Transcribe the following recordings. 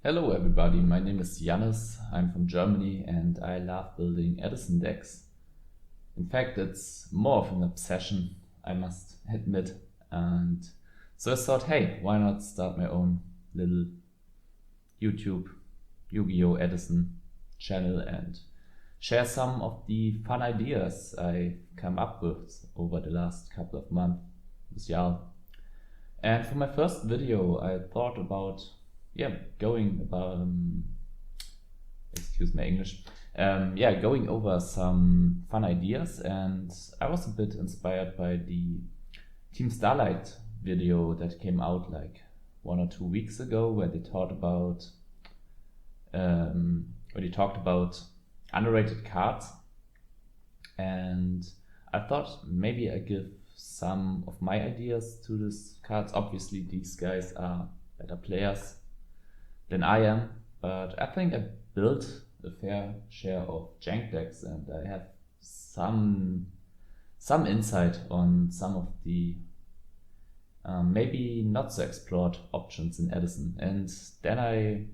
Hello everybody, my name is Jannis, I'm from Germany and I love building Edison decks. In fact, it's more of an obsession, I must admit. And so I thought, hey, why not start my own little YouTube Yu-Gi-Oh! Edison channel and share some of the fun ideas I come up with over the last couple of months this year. And for my first video, I thought about going about excuse my English. Going over some fun ideas, and I was a bit inspired by the Team Starlight video that came out like 1 or 2 weeks ago, where they talked about underrated cards, and I thought maybe I give some of my ideas to these cards. Obviously, these guys are better players than I am, but I think I built a fair share of jank decks, and I have some insight on some of the maybe not so explored options in Edison. And then I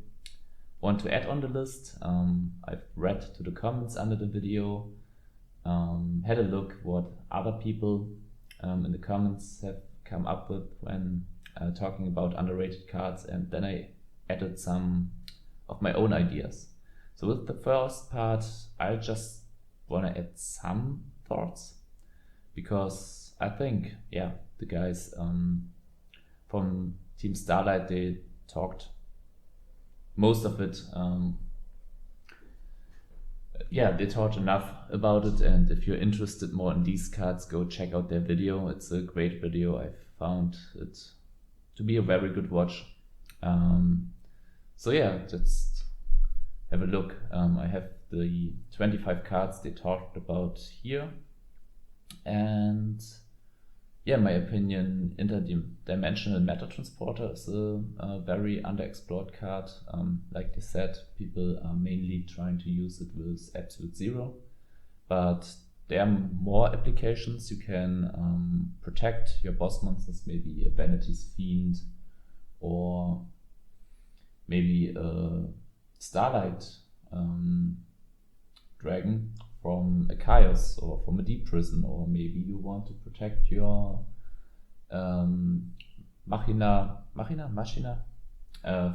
want to add on the list. I've read to the comments under the video, had a look what other people in the comments have come up with when talking about underrated cards, and then I added some of my own ideas. So with the first part, I just want to add some thoughts, because I think, the guys from Team Starlight, they talked most of it. They talked enough about it, and if you're interested more in these cards, go check out their video. It's a great video. I found it to be a very good watch. Just have a look. I have the 25 cards they talked about here, and my opinion, Interdimensional Matter Transporter is a very underexplored card. Like they said, people are mainly trying to use it with Absolute Zero, but there are more applications. You can protect your boss monsters, maybe a Vanity's Fiend, or maybe a Starlight Dragon from a Chaos or from a Deep Prison, or maybe you want to protect your Machina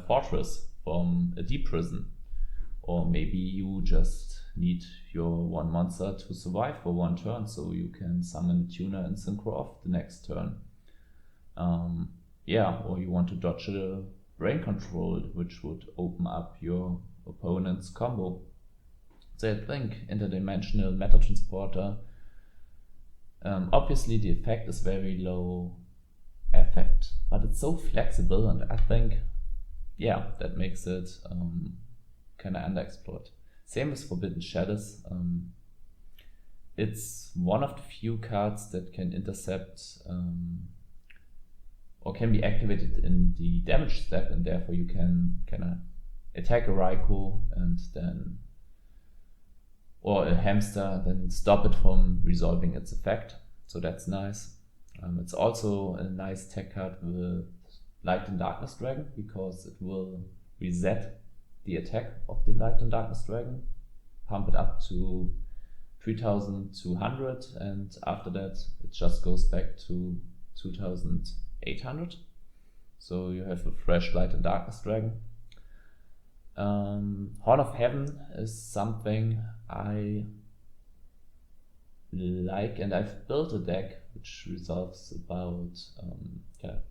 Fortress from a Deep Prison, or maybe you just need your one monster to survive for one turn, so you can summon a tuner and synchro off the next turn. Or you want to dodge a brain control, which would open up your opponent's combo. So I think Interdimensional Matter Transporter, obviously the effect is very low effect, but it's so flexible, and I think that makes it kind of underexplored. Same as Forbidden Shadows. It's one of the few cards that can intercept or can be activated in the damage step, and therefore you can kind of attack a Raikou and then, or a hamster, then stop it from resolving its effect. So that's nice. It's also a nice tech card with Light and Darkness Dragon, because it will reset the attack of the Light and Darkness Dragon, pump it up to 3200, and after that it just goes back to 2800. So you have a fresh Light and Darkness Dragon. Horn of Heaven is something I like, and I've built a deck which resolves about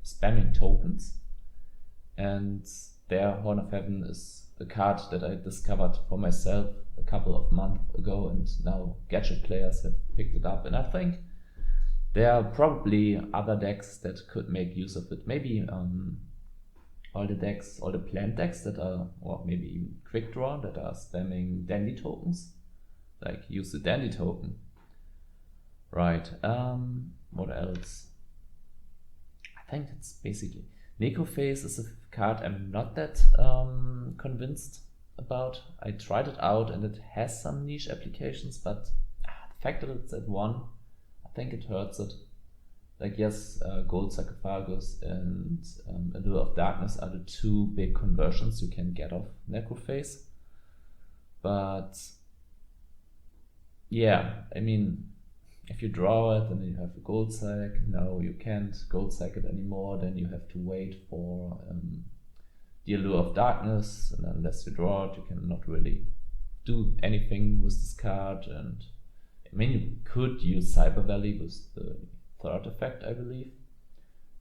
spamming tokens, and there Horn of Heaven is a card that I discovered for myself a couple of months ago, and now gadget players have picked it up, and I think there are probably other decks that could make use of it. Maybe all the planned decks that are, or maybe even quick draw, that are spamming dandy tokens, like use the dandy token. Right, what else? I think that's basically Necrophase is a card I'm not that convinced about. I tried it out and it has some niche applications, but the fact that it's at 1, I think it hurts it. Like yes, Gold Sarcophagus and Allure of Darkness are the two big conversions you can get off Necrophase. But yeah, I mean, if you draw it and you have a Gold Sack, now you can't Gold Sack it anymore, then you have to wait for the Allure of Darkness, and unless you draw it, you cannot really do anything with this card. And I mean, you could use Cyber Valley with the third effect, I believe,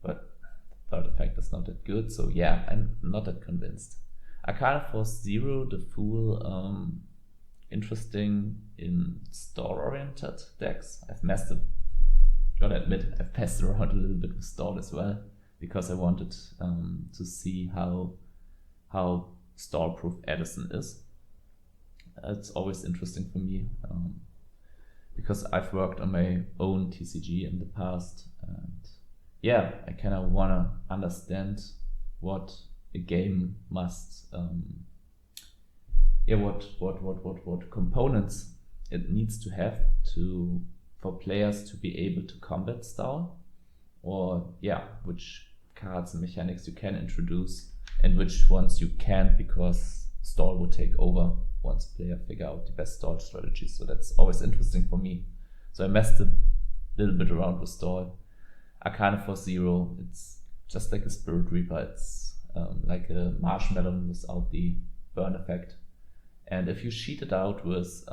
but the third effect is not that good, so yeah, I'm not that convinced. Arcana Force Zero, the Fool, interesting in store-oriented decks. Gotta admit, I've messed around a little bit with store as well, because I wanted to see how store-proof Edison is. It's always interesting for me, because I've worked on my own TCG in the past, and yeah, I kind of want to understand what a game must, what components it needs to have for players to be able to combat style, or yeah, which cards and mechanics you can introduce and which ones you can't, because stall will take over once players figure out the best stall strategies. So that's always interesting for me. So I messed a little bit around with stall. Arcana Force Zero, it's just like a Spirit Reaper. It's like a Marshmallow without the burn effect. And if you sheet it out with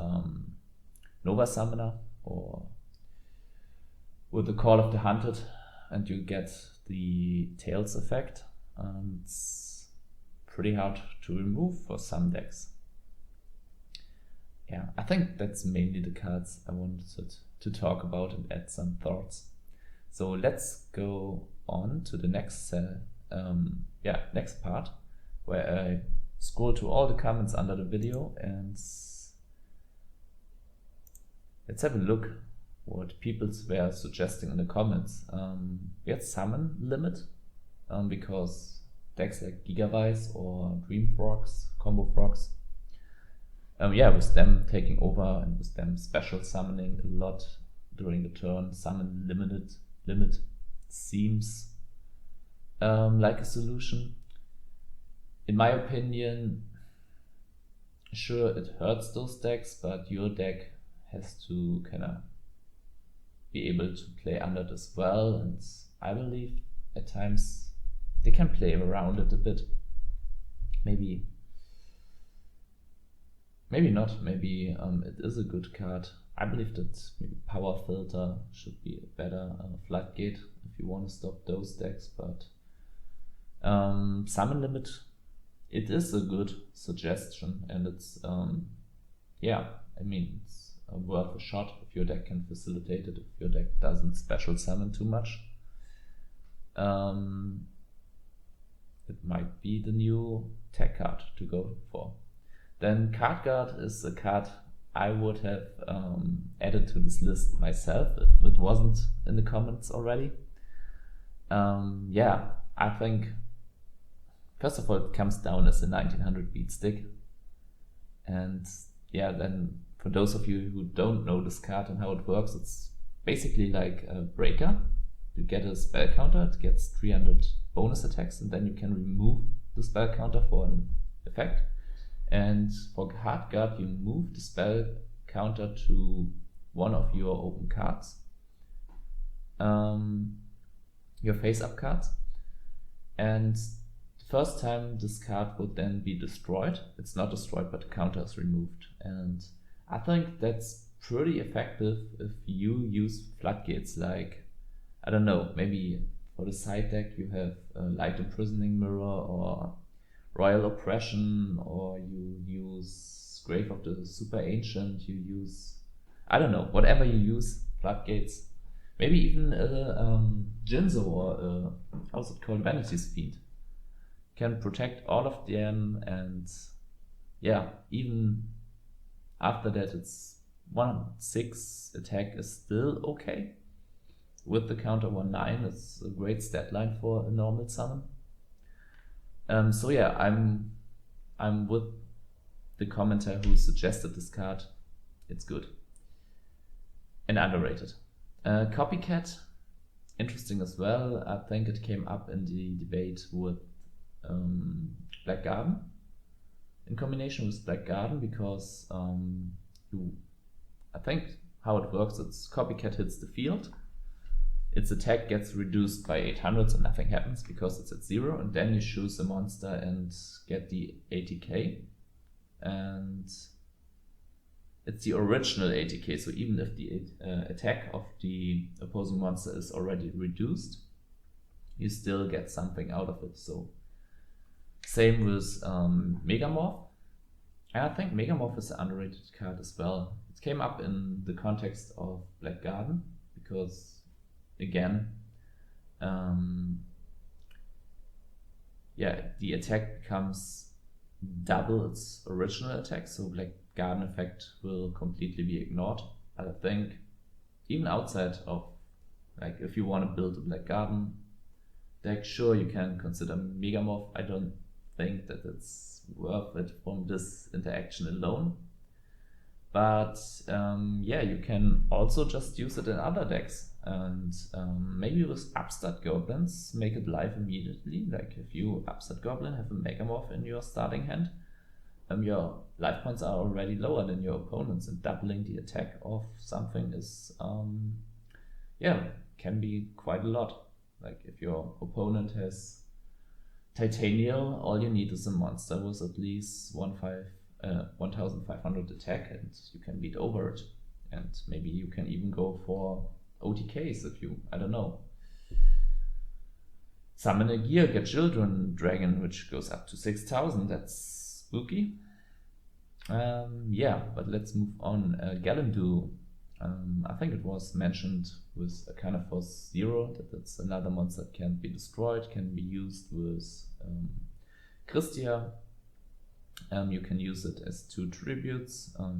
Nova Summoner or with the Call of the Hunted, and you get the Tails effect, it's pretty hard to remove for some decks. Yeah, I think that's mainly the cards I wanted to talk about and add some thoughts. So let's go on to the next next part, where I scroll to all the comments under the video and let's have a look what people were suggesting in the comments. We had Summon Limit, because decks like Gigavise or Dream Frogs, Combo Frogs, with them taking over and with them special summoning a lot during the turn, Summon Limit seems like a solution. In my opinion, sure, it hurts those decks, but your deck has to kind of be able to play under it as well, and I believe at times they can play around it a bit. Maybe not. Maybe it is a good card. I believe that maybe Power Filter should be a better floodgate if you want to stop those decks, but Summon Limit, it is a good suggestion, and it's it's worth a shot if your deck can facilitate it, if your deck doesn't special summon too much. It might be the new tech card to go for. Then Card Guard is a card I would have added to this list myself if it wasn't in the comments already. I think first of all it comes down as a 1900 beat stick, and then for those of you who don't know this card and how it works, it's basically like a breaker. You get a spell counter, it gets 300 bonus attacks, and then you can remove the spell counter for an effect. And for Card Guard, you move the spell counter to one of your open cards, your face-up cards, and the first time this card would then be destroyed. It's not destroyed, but the counter is removed. And I think that's pretty effective if you use floodgates, like, I don't know, maybe for the side deck you have Light Imprisoning Mirror or Royal Oppression, or you use Grave of the Super Ancient, you use, I don't know, whatever you use, floodgates, maybe even Jinzo or how's it called, Vanity's Fiend, can protect all of them, and even after that it's 1/6 attack is still okay. With the counter 1/9, it's a great stat line for a normal summon. I'm with the commenter who suggested this card. It's good and underrated. Copycat, interesting as well. I think it came up in the debate with Black Garden, in combination with Black Garden, because I think how it works, it's copycat hits the field, its attack gets reduced by 800, so nothing happens because it's at 0, and then you choose a monster and get the 80k, and it's the original 80k, so even if the attack of the opposing monster is already reduced, you still get something out of it. So same with Megamorph. And I think Megamorph is an underrated card as well. It came up in the context of Black Garden because, again, the attack becomes double its original attack, so Black Garden effect will completely be ignored. But I think even outside of, like, if you want to build a Black Garden deck, sure, you can consider Megamorph. I don't think that it's worth it from this interaction alone. But you can also just use it in other decks, and maybe with Upstart Goblins make it live immediately. Like if you Upstart Goblin have a Megamorph in your starting hand, your life points are already lower than your opponents, and doubling the attack of something is can be quite a lot. Like if your opponent has Titanial, all you need is a monster with at least 1500 attack, and you can beat over it. And maybe you can even go for OTKs if you, I don't know, summon a gear, get Children Dragon, which goes up to 6000. That's spooky. But let's move on. Galandu, I think it was mentioned with a kind of force 0, that it's another monster that can't be destroyed, can be used with Christia. You can use it as 2 tributes. I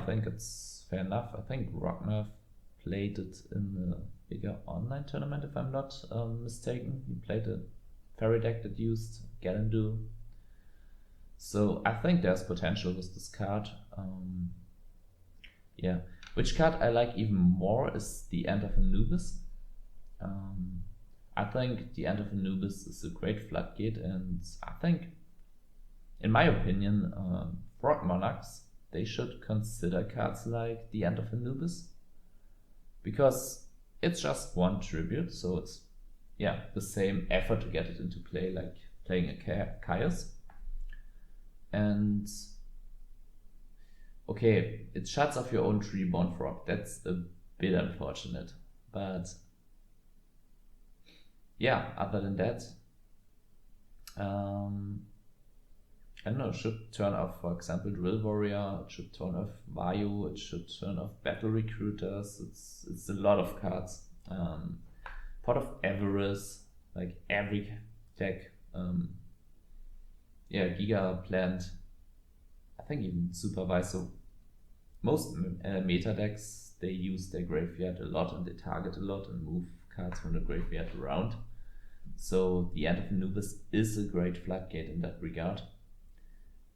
think it's fair enough. I think Ragnar played it in a bigger online tournament, if I'm not mistaken. He played a fairy deck that used Galandu. So I think there's potential with this card. Which card I like even more is the End of Anubis. I think the End of Anubis is a great floodgate, and I think, in my opinion, Frog Monarchs, they should consider cards like the End of Anubis, because it's just 1 tribute, so it's the same effort to get it into play like playing a Chaos. And okay, it shuts off your own Treeborn Frog. That's a bit unfortunate, but other than that, I don't know, it should turn off, for example, Drill Warrior, it should turn off Vayu, it should turn off Battle Recruiters. It's a lot of cards. Pot of Avarice, like every deck. Giga Plant, I think even Supervise. So most meta decks, they use their graveyard a lot and they target a lot and move cards from the graveyard around. So the End of Anubis is a great floodgate in that regard.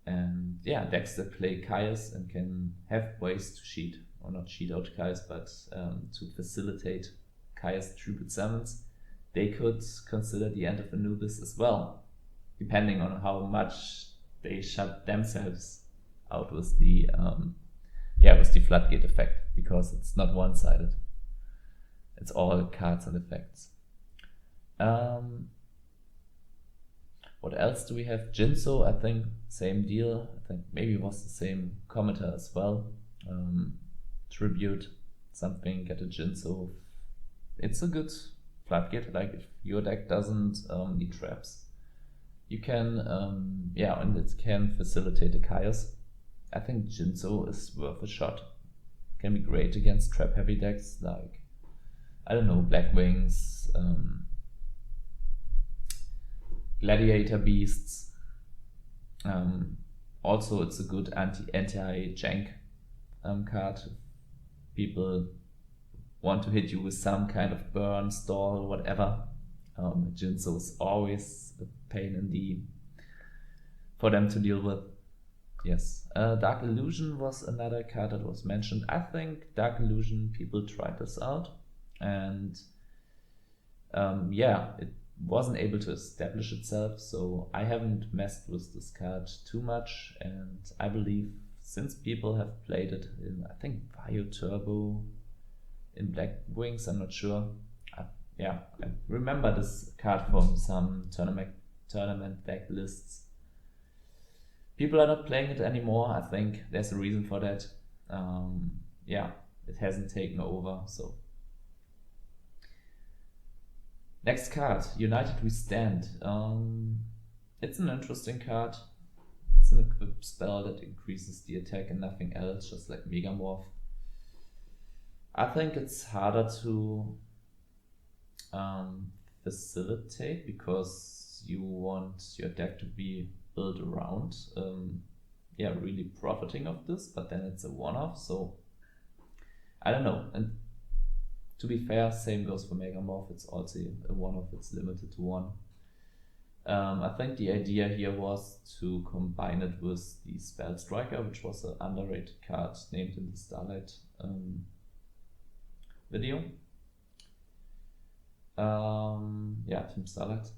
And decks that play Chaos and can have ways to cheat, or not cheat out Chaos, but to facilitate Chaos Tribute Summons, they could consider the End of Anubis as well, depending on how much they shut themselves out with the floodgate effect, because it's not one-sided. It's all cards and effects. What else do we have? Jinso, I think same deal. I think maybe it was the same commenter as well. Tribute something, get a Jinso. It's a good floodgate. Like if your deck doesn't need traps, you can and it can facilitate a Chaos. I think Jinso is worth a shot. Can be great against trap heavy decks like, I don't know, Black Wings, Gladiator Beasts. Also, it's a good anti-jank card. People want to hit you with some kind of burn, stall, whatever. Jinso is always a pain for them to deal with. Yes. Dark Illusion was another card that was mentioned. I think Dark Illusion, people tried this out, and yeah, it wasn't able to establish itself, so I haven't messed with this card too much, and I believe since people have played it in, I think, Bio Turbo, in Black Wings, I'm not sure. Yeah, I remember this card from some tournament deck lists. People are not playing it anymore. I think there's a reason for that. Yeah, it hasn't taken over, so. Next card, United We Stand. It's an interesting card. It's an equip spell that increases the attack and nothing else, just like Megamorph. I think it's harder to facilitate because you want your deck to be built around really profiting of this, but then it's a one-off, so I don't know. And to be fair, same goes for Megamorph. It's also a one-off, it's limited to one. I think the idea here was to combine it with the Spell Striker, which was an underrated card named in the Starlight video. Team Starlight.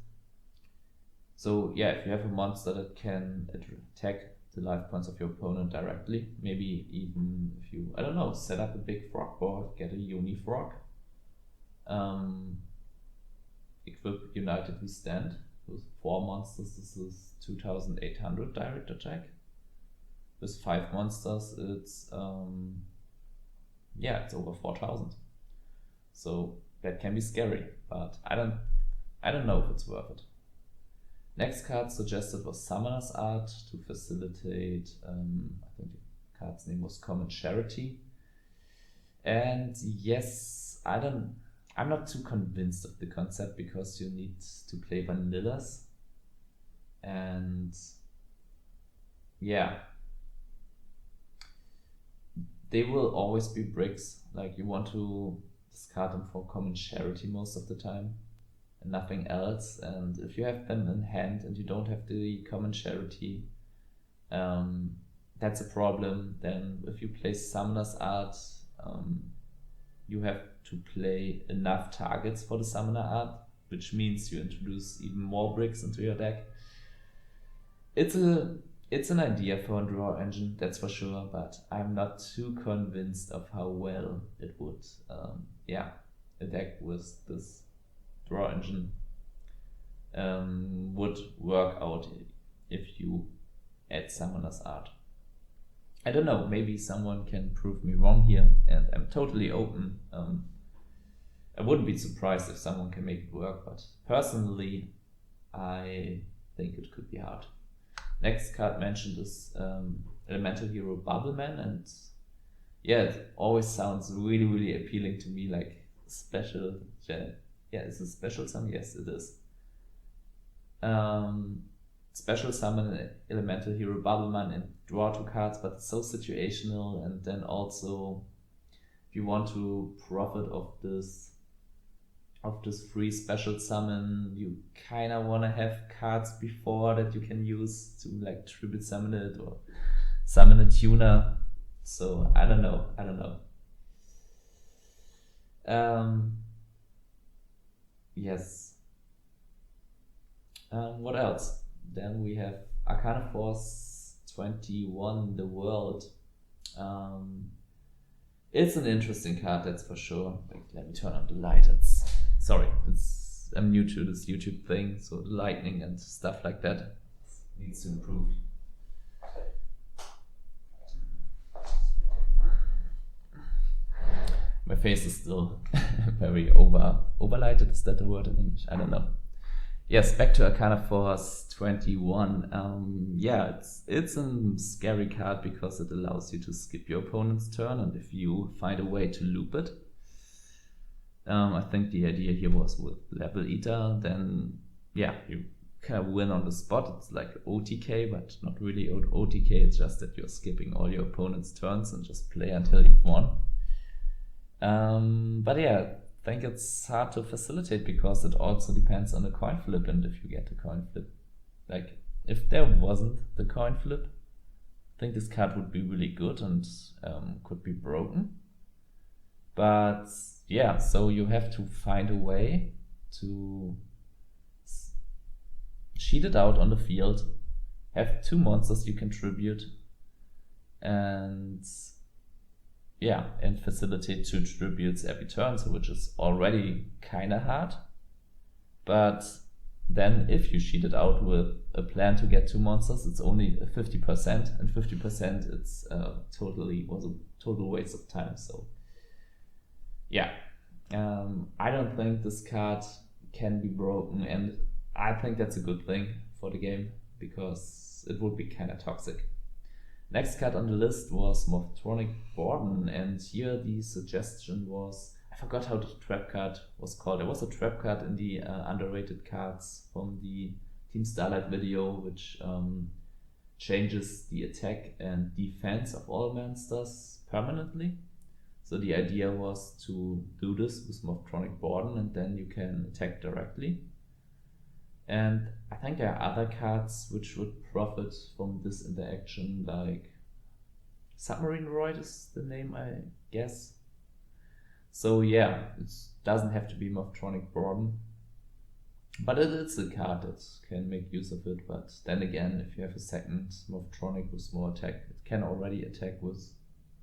So yeah, if you have a monster that can attack the life points of your opponent directly, maybe even if you, I don't know, set up a big frog board, get a Uni-Frog, equip United We Stand with 4 monsters, this is 2800 direct attack. With 5 monsters, it's it's over 4000. So that can be scary, but I don't know if it's worth it. Next card suggested was Summoner's Art to facilitate, I think the card's name was Common Charity. And yes, I'm not too convinced of the concept because you need to play vanillas. And yeah, they will always be bricks. Like you want to discard them for Common Charity most of the time and nothing else, and if you have them in hand and you don't have the Common Charity, that's a problem. Then if you play Summoner's Art, you have to play enough targets for the Summoner Art, which means you introduce even more bricks into your deck. It's an idea for a draw engine, that's for sure, but I'm not too convinced of how well it would a deck with this draw engine would work out if you add Summoner's Art. I don't know, maybe someone can prove me wrong here, and I'm totally open. I wouldn't be surprised if someone can make it work, but personally I think it could be hard. Next card mentioned is Elemental Hero Bubbleman, and yeah, it always sounds really, really appealing to me, like special. Yeah, is it special summon? Yes, it is. Special summon Elemental Hero Bubbleman and draw 2 cards, but it's so situational. And then also, if you want to profit of this free special summon, you kind of want to have cards before that you can use to like tribute summon it or summon a tuner. So I don't know. Yes. What else? Then we have Arcana Force 21, The World. It's an interesting card, that's for sure. Wait, let me turn on the light. I'm new to this YouTube thing, so the lighting and stuff like that needs to improve. My face is still very overlighted. Is that the word in English? I don't know. Yes, back to Arcana Force 21. It's a scary card because it allows you to skip your opponent's turn, and if you find a way to loop it, I think the idea here was with Level Eater, then yeah, you kind of win on the spot. It's like OTK, but not really OTK. It's just that you're skipping all your opponent's turns and just play until you've won. But yeah, I think it's hard to facilitate because it also depends on the coin flip, and if you get the coin flip. Like, if there wasn't the coin flip, I think this card would be really good and could be broken. But yeah, so you have to find a way to sheet it out on the field, have 2 monsters you can tribute, and facilitate 2 tributes every turn, so which is already kinda hard. But then if you sheet it out with a plan to get 2 monsters, it's only 50%, and 50% it's was a total waste of time. So I don't think this card can be broken, and I think that's a good thing for the game, because it would be kind of toxic. Next card on the list was Morphtronic Borden, and here the suggestion was, I forgot how the trap card was called. There was a trap card in the underrated cards from the Team Starlight video, which changes the attack and defense of all monsters permanently. So the idea was to do this with Morphtronic Borden, and then you can attack directly. And I think there are other cards which would profit from this interaction, like Submarine Roid is the name, I guess. So yeah, it doesn't have to be Morphtronic Borden, but it's a card that can make use of it. But then again, if you have a second Morphtronic with more attack, it can already attack with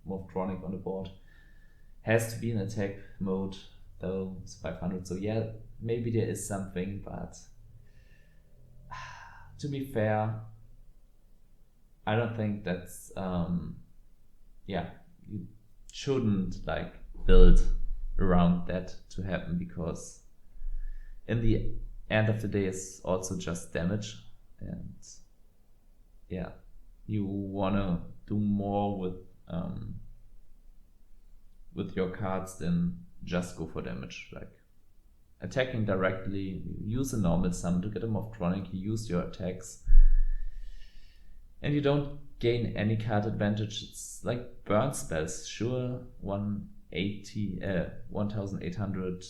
Morphtronic on the board. Has to be in attack mode, though it's 500, so yeah, maybe there is something, but to be fair, I don't think that's you shouldn't like build around that to happen, because in the end of the day it's also just damage, and you wanna do more with your cards than just go for damage. Like attacking directly, you use a normal summon to get a Morphtronic, you use your attacks, and you don't gain any card advantage. It's like burn spells. Sure, 1800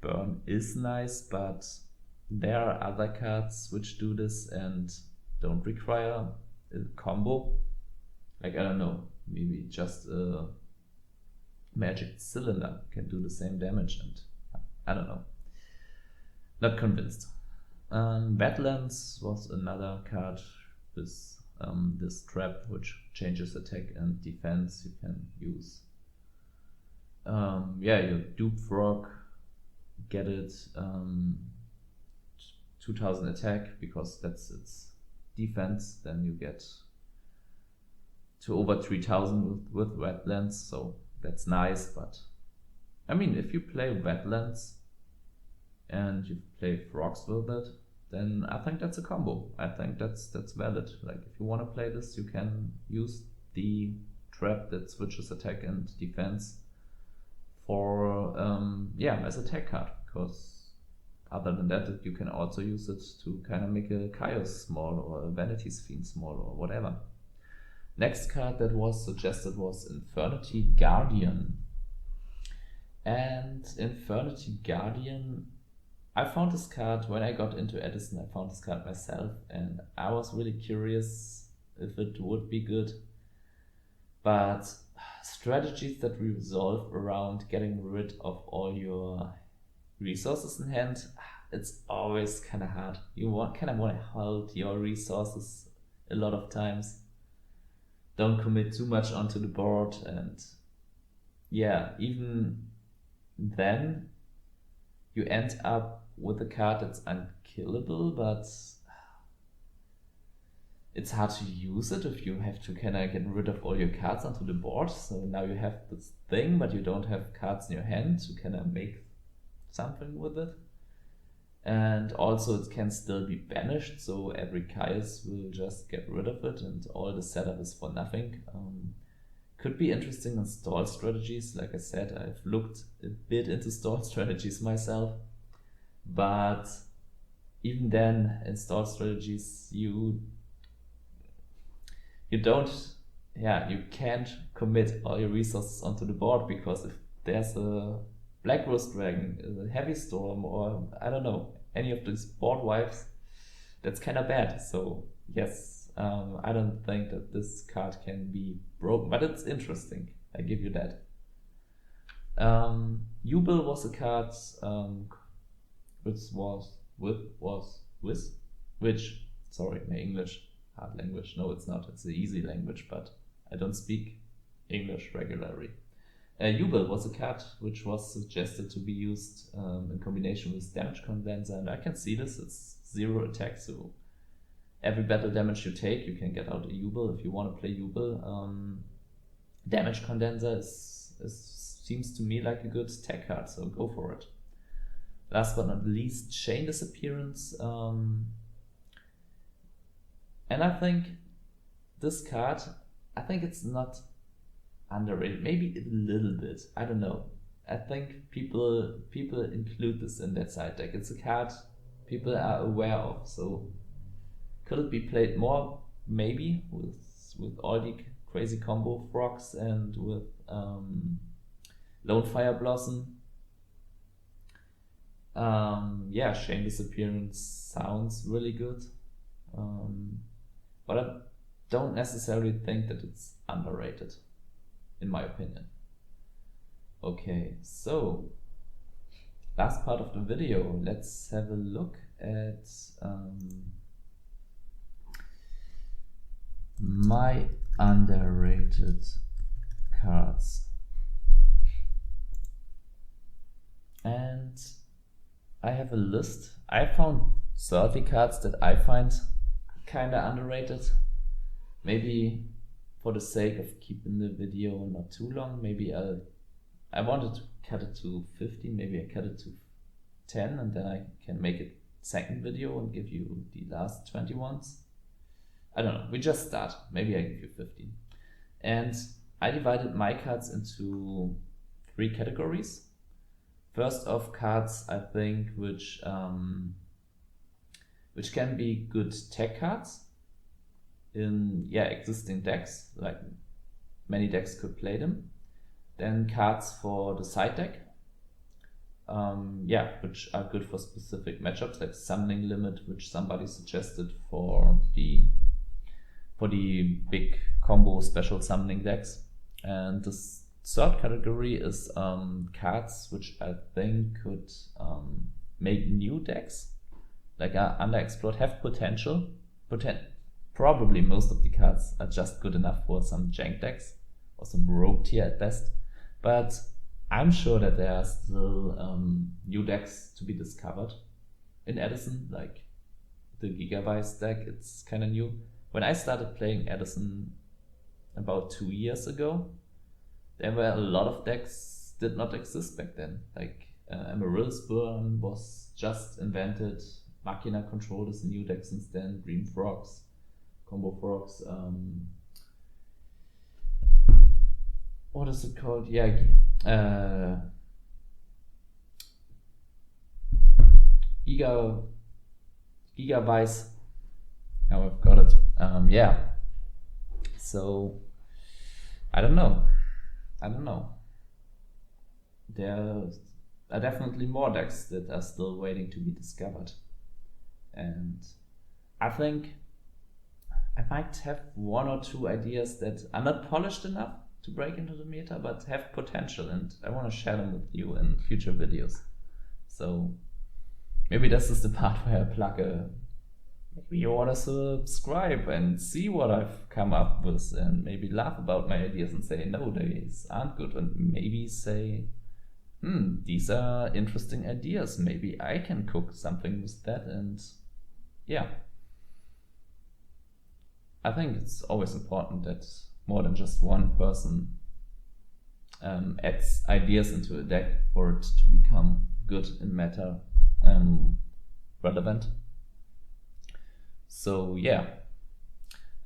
burn is nice, but there are other cards which do this and don't require a combo. Like, I don't know, maybe just a Magic Cylinder can do the same damage, and I don't know. Not convinced. Badlands was another card with this trap which changes attack and defense. You can use your Dupe Frog, get it 2000 attack because that's its defense. Then you get to over 3000 with Wetlands, so that's nice. But I mean, if you play Wetlands and you play frogs with it, then I think that's a combo. I think that's valid. Like, if you want to play this, you can use the trap that switches attack and defense for as a tech card, because other than that, you can also use it to kind of make a Chaos small or a Vanity's Fiend small or whatever. Next card that was suggested was Infernity Guardian. And Infernity Guardian, I found this card when I got into Edison. I found this card myself, and I was really curious if it would be good. But strategies that resolve around getting rid of all your resources in hand, it's always kind of hard. You kind of want to hold your resources a lot of times. Don't commit too much onto the board, and even then you end up with a card that's unkillable, but it's hard to use it if you have to kind of get rid of all your cards onto the board. So now you have this thing, but you don't have cards in your hand to kind of make something with it. And also it can still be banished, so every Chaos will just get rid of it, and all the setup is for nothing. Could be interesting in stall strategies. Like I said, I've looked a bit into stall strategies myself, but even then, in stall strategies, you can't commit all your resources onto the board, because if there's a Black Rose Dragon, a Heavy Storm, or I don't know, any of these board wipes, that's kind of bad. So yes, I don't think that this card can be broken, but it's interesting. I give you that. Jubel was a card sorry, my English, hard language. No, it's not. It's an easy language, but I don't speak English regularly. Jubel was a card which was suggested to be used in combination with Damage Condenser, and I can see this. It's 0 attack, so every battle damage you take, you can get out a Jubel. If you want to play Jubel, Damage Condenser seems to me like a good tech card, so go for it. Last but not least, Chain Disappearance. And I think this card, I think it's not underrated, maybe a little bit, I don't know. I think people include this in their side deck. It's a card people are aware of, so could it be played more? Maybe, with all the crazy combo frogs and with Lone Fire Blossom. Yeah, Chain Disappearance sounds really good, but I don't necessarily think that it's underrated, in my opinion. Okay, so last part of the video, let's have a look at my underrated cards. And I have a list. I found 30 cards that I find kinda underrated. Maybe for the sake of keeping the video not too long, maybe I wanted to cut it to 15, maybe I cut it to 10, and then I can make a second video and give you the last 20 ones. I don't know, we just start. Maybe I give you 15. And I divided my cards into 3 categories. First off, cards I think which can be good tech cards in existing decks, like many decks could play them. Then cards for the side deck, which are good for specific matchups, like Summoning Limit, which somebody suggested for the big combo special summoning decks. And this third category is cards which I think could make new decks, like are underexplored, have potential. Probably most of the cards are just good enough for some jank decks or some rogue tier at best, but I'm sure that there are still new decks to be discovered in Edison, like the Gigabyte deck. It's kind of new. When I started playing Edison about 2 years ago, there were a lot of decks did not exist back then. Like Amaryllis Burn was just invented. Machina Control is a new deck since then. Dream Frogs, Combo Frogs. What is it called? Yeah, Gigabyte. Now I've got it. So I don't know. There are definitely more decks that are still waiting to be discovered. And I think I might have 1 or 2 ideas that are not polished enough to break into the meta, but have potential, and I want to share them with you in future videos. So maybe this is the part where I plug maybe you want to subscribe and see what I've come up with, and maybe laugh about my ideas and say, no, these aren't good, and maybe say, these are interesting ideas. Maybe I can cook something with that, and yeah. I think it's always important that more than just one person adds ideas into a deck for it to become good in meta, relevant. So yeah,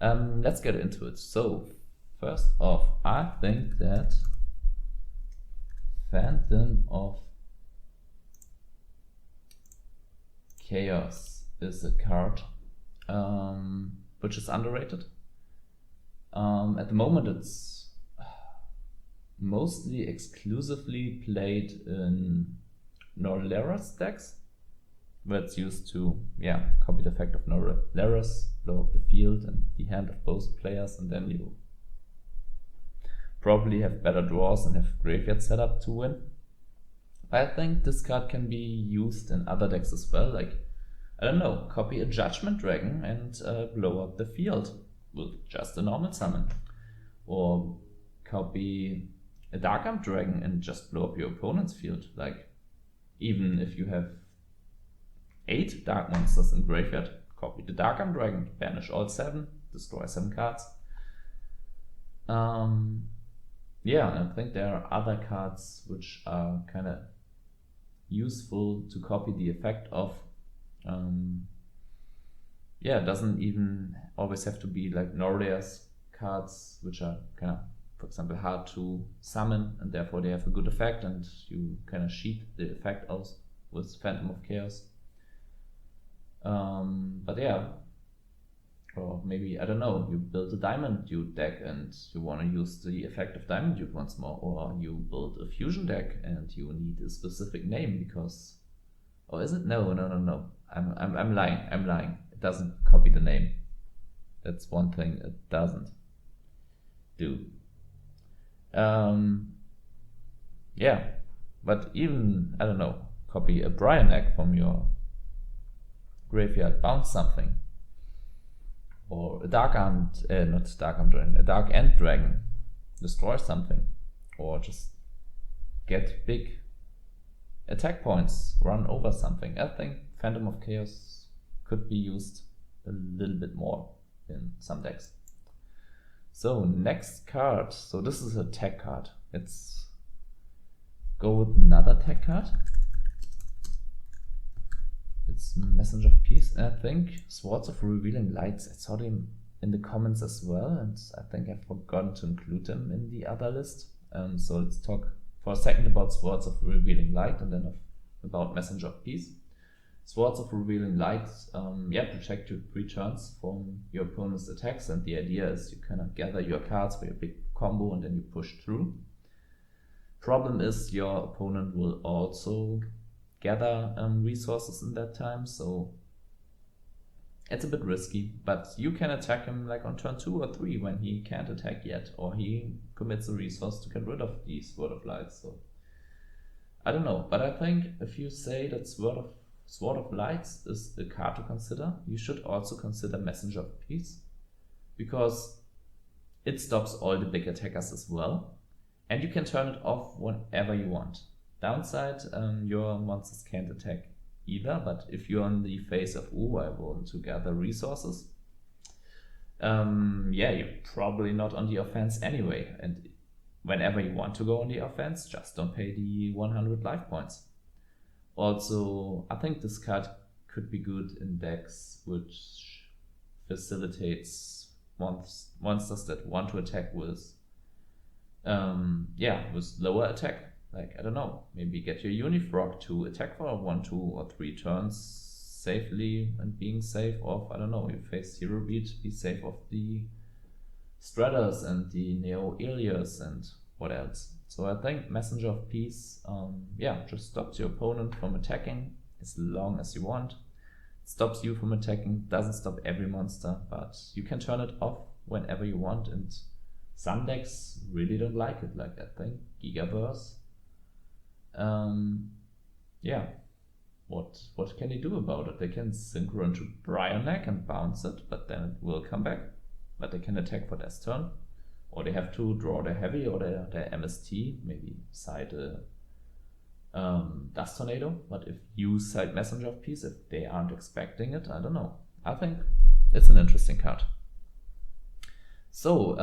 let's get into it. So first off, I think that Phantom of Chaos is a card which is underrated. At the moment it's mostly exclusively played in Norleras decks, where it's used to copy the effect of Norleras, blow up the field and the hand of both players, and then you probably have better draws and have graveyard setup to win. I think this card can be used in other decks as well, like, I don't know, copy a Judgment Dragon and blow up the field with just a normal summon. Or copy a Dark Arm Dragon and just blow up your opponent's field. Like, even if you have 8 Dark Monsters in graveyard, copy the Dark Arm Dragon, banish all 7, destroy 7 cards. Yeah, I think there are other cards which are kind of useful to copy the effect of. Yeah, it doesn't even always have to be like Nordea's cards, which are kind of, for example, hard to summon and therefore they have a good effect, and you kind of cheat the effect out with Phantom of Chaos. But yeah, or maybe, I don't know, you build a Diamond Dude deck and you want to use the effect of Diamond Dude once more, or you build a Fusion deck and you need a specific name because, or is it? No. I'm lying. It doesn't copy the name. That's one thing it doesn't do. Yeah, but even, I don't know, copy a Brian deck from your graveyard, bounce something. Or a Dark End Dragon, destroy something. Or just get big attack points, run over something. I think Phantom of Chaos could be used a little bit more in some decks. So next card. So this is a tech card. Let's go with another tech card. It's Messenger of Peace, and I think Swords of Revealing Lights. I saw them in the comments as well, and I think I've forgotten to include them in the other list. So let's talk for a second about Swords of Revealing Light and then about Messenger of Peace. Swords of Revealing Light, protect you 3 turns from your opponent's attacks, and the idea is you kind of gather your cards for your big combo and then you push through. Problem is your opponent will also gather resources in that time, so it's a bit risky, but you can attack him like on turn 2 or 3 when he can't attack yet, or he commits a resource to get rid of the Sword of Light. So I don't know, but I think if you say that Sword of Lights is the card to consider, you should also consider Messenger of Peace, because it stops all the big attackers as well, and you can turn it off whenever you want. Downside, your monsters can't attack either, but if you're on the phase of, I want to gather resources, you're probably not on the offense anyway, and whenever you want to go on the offense, just don't pay the 100 life points. Also, I think this card could be good in decks which facilitates monsters that want to attack with lower attack. Like, I don't know, maybe get your Unifrog to attack for 1, 2, or 3 turns safely and being safe of, I don't know, you face Hero Beat, be safe of the Stratus and the Neo Ilias and what else. So I think Messenger of Peace, just stops your opponent from attacking as long as you want. It stops you from attacking, doesn't stop every monster, but you can turn it off whenever you want, and some decks really don't like it. Like, I think Gigaverse. What can they do about it? They can synchro into Brionac and bounce it, but then it will come back. But they can attack for this turn, or they have to draw their heavy or their MST, maybe side a Dust Tornado. But if you side Messenger of Peace, if they aren't expecting it, I don't know. I think it's an interesting card. So,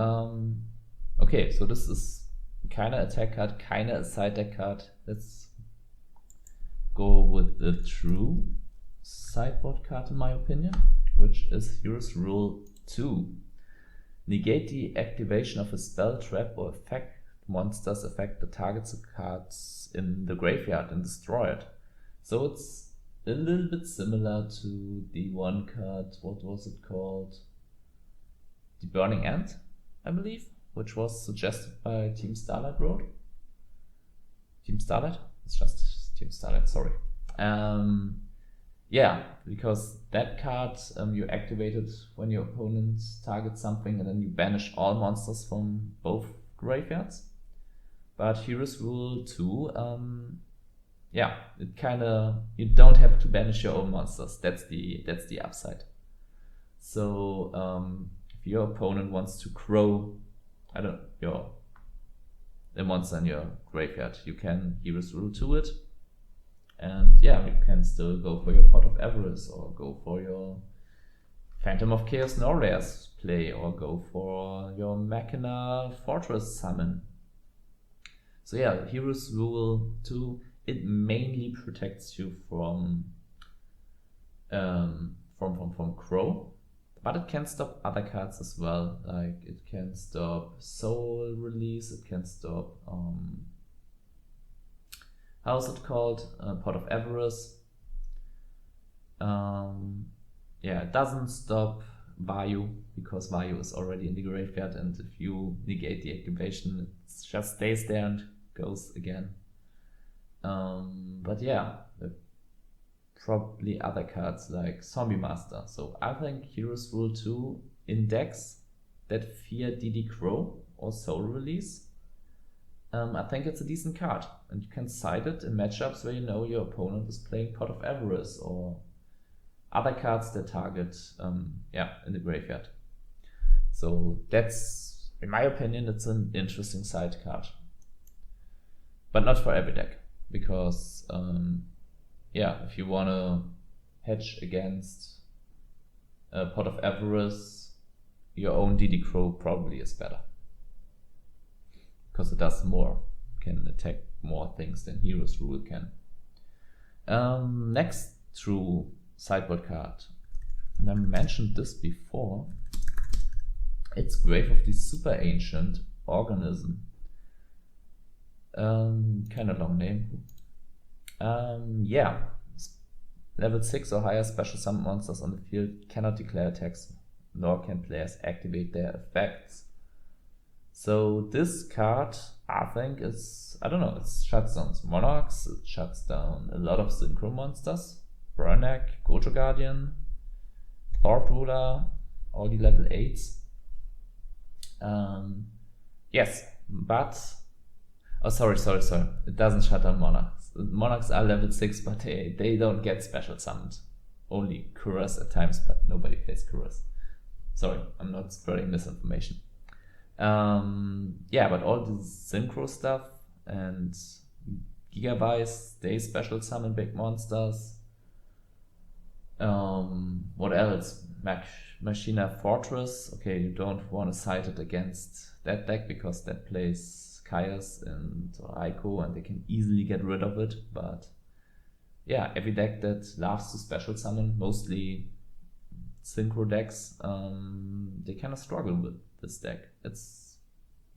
so this is kind of a tech card, kind of a side deck card. Let's go with the true sideboard card in my opinion, which is Hero's Rule 2. Negate the activation of a spell, trap, or effect. Monsters affect the target's cards in the graveyard and destroy it. So it's a little bit similar to the one card, what was it called? The Burning End, I believe, which was suggested by Team Starlight wrote. Team Starlight? It's just Team Starlight, sorry. Because that card you activate it when your opponent targets something, and then you banish all monsters from both graveyards. But Hero's Rule 2 yeah, it kind of, you don't have to banish your own monsters. That's the upside. So if your opponent wants to grow, the monster in your graveyard, you can Hero's Rule to it, and yeah, you can still go for your Pot of Avarice, or go for your Phantom of Chaos Norrare's play, or go for your Machina Fortress summon. So yeah, Hero's Rule 2, it mainly protects you from Crow, but it can stop other cards as well. Like it can stop Soul Release, it can stop how's it called? Pot of Avarice. Yeah, it doesn't stop Vayu, because Vayu is already in the graveyard, and if you negate the activation, it just stays there and goes again. But yeah, probably other cards like Zombie Master. So I think Hero's Rule 2 in decks that fear DD Crow or Soul Release, I think it's a decent card, and you can side it in matchups where you know your opponent is playing Pot of Avarice or other cards that target in the graveyard. So that's, in my opinion, it's an interesting side card, but not for every deck, because if you want to hedge against a Pot of Avarice, your own DD Crow probably is better, because it does more, can attack more things than Hero's Rule can. Next true sideboard card, and I mentioned this before, it's Grave of the Super Ancient Organism. Kind of long name. Level 6 or higher special summon monsters on the field cannot declare attacks, nor can players activate their effects. So this card, I think, is, I don't know, it shuts down Monarchs, it shuts down a lot of Synchro monsters, Burnak, Gojo Guardian, Thorpe Ruler, all the level 8s. Yes, but, oh sorry, it doesn't shut down Monarchs. Monarchs are level 6, but they don't get special summoned. Only Kuras at times, but nobody plays Kuras. Sorry, I'm not spreading misinformation. But all the Synchro stuff and Gigabytes, they special summon big monsters. What else? Machina Fortress. Okay, you don't want to side it against that deck, because that plays Kaios and Aiko, and they can easily get rid of it. But yeah, every deck that loves to special summon, mostly Synchro decks, they kind of struggle with this deck. It's,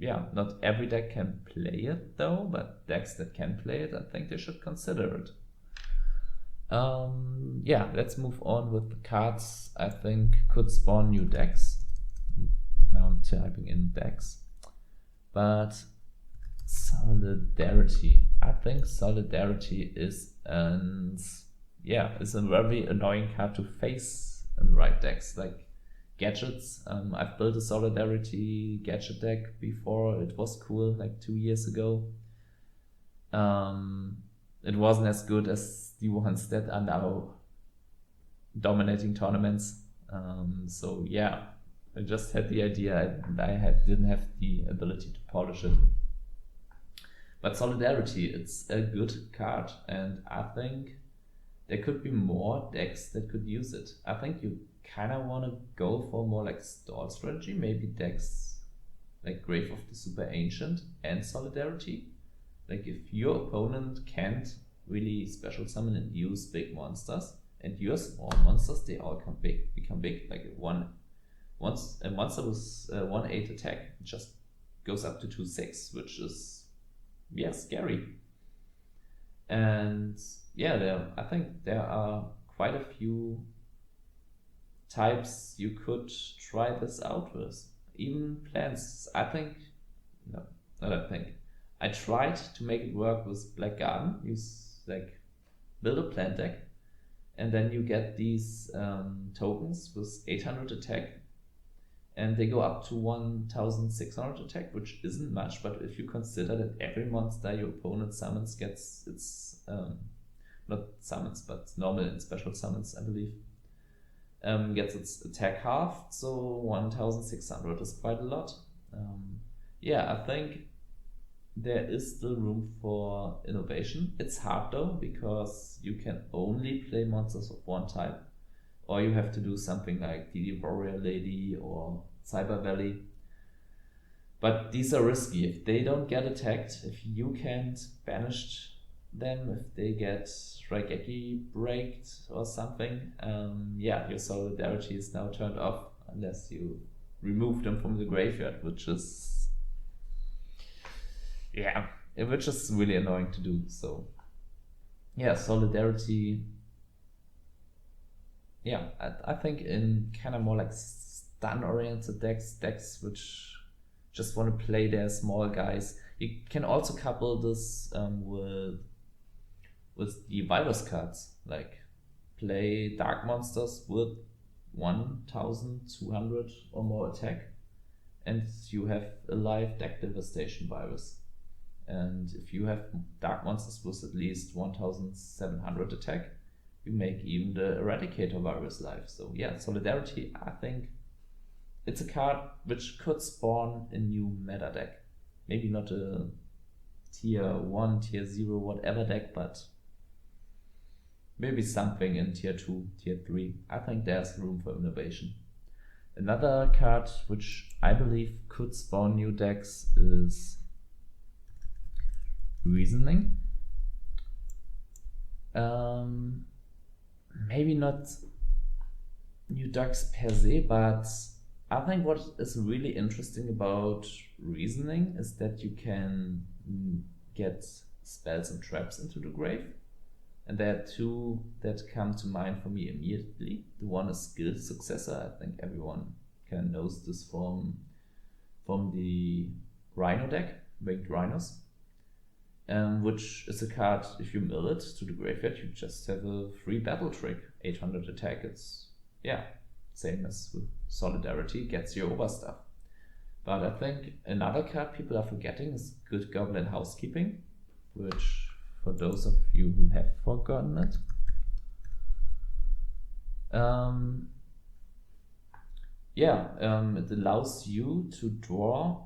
not every deck can play it though, but decks that can play it, I think they should consider it. Let's move on with the cards I think could spawn new decks. Now I'm typing in decks. But Solidarity. I think Solidarity is a very annoying card to face in the right decks. Like gadgets, I've built a Solidarity gadget deck before. It was cool, like 2 years ago. It wasn't as good as the ones that are now dominating tournaments. I just had the idea, and didn't have the ability to polish it. But Solidarity, it's a good card, and I think there could be more decks that could use it. I think you kind of want to go for more like stall strategy, maybe decks like Grave of the Super Ancient and Solidarity. Like if your opponent can't really special summon and use big monsters, and your small monsters, they all become big. Like once a monster with 1/8 attack, it just goes up to 2/6, which is scary. And I think there are quite a few types you could try this out with. Even plants. I tried to make it work with Black Garden. Build a plant deck, and then you get these tokens with 800 attack, and they go up to 1600 attack, which isn't much, but if you consider that every monster your opponent summons gets its, not summons, but normal and special summons, I believe, gets its attack halved, so 1600 is quite a lot. Yeah, I think there is still room for innovation. It's hard though, because you can only play monsters of one type, or you have to do something like DD Warrior Lady or Cyber Valley. But these are risky. If they don't get attacked, if you can't banish them, if they get Raigeki braked or something, yeah, your solidarity is now turned off unless you remove them from the graveyard, which is, yeah, which is really annoying to do. So yeah, solidarity, yeah, I think in kind of more like stun oriented decks which just want to play their small guys, you can also couple this with the virus cards, like play dark monsters with 1200 or more attack, and you have a live deck devastation virus. And if you have dark monsters with at least 1700 attack, you make even the Eradicator virus live. So yeah, Solidarity, I think it's a card which could spawn a new meta deck. Maybe not a tier 1, tier 0, whatever deck, but maybe something in tier 2, tier 3. I think there's room for innovation. Another card which I believe could spawn new decks is Reasoning. Maybe not new decks per se, but I think what is really interesting about Reasoning is that you can get spells and traps into the grave. And there are two that come to mind for me immediately. The one is Guild Successor. I think everyone kind of knows this from the Rhino deck, Winged Rhinos. Which is a card, if you mill it to the graveyard, you just have a free battle trick, 800 attack. It's, yeah, same as with Solidarity, gets you over stuff. But I think another card people are forgetting is Good Goblin Housekeeping, which, for those of you who have forgotten it, it allows you to draw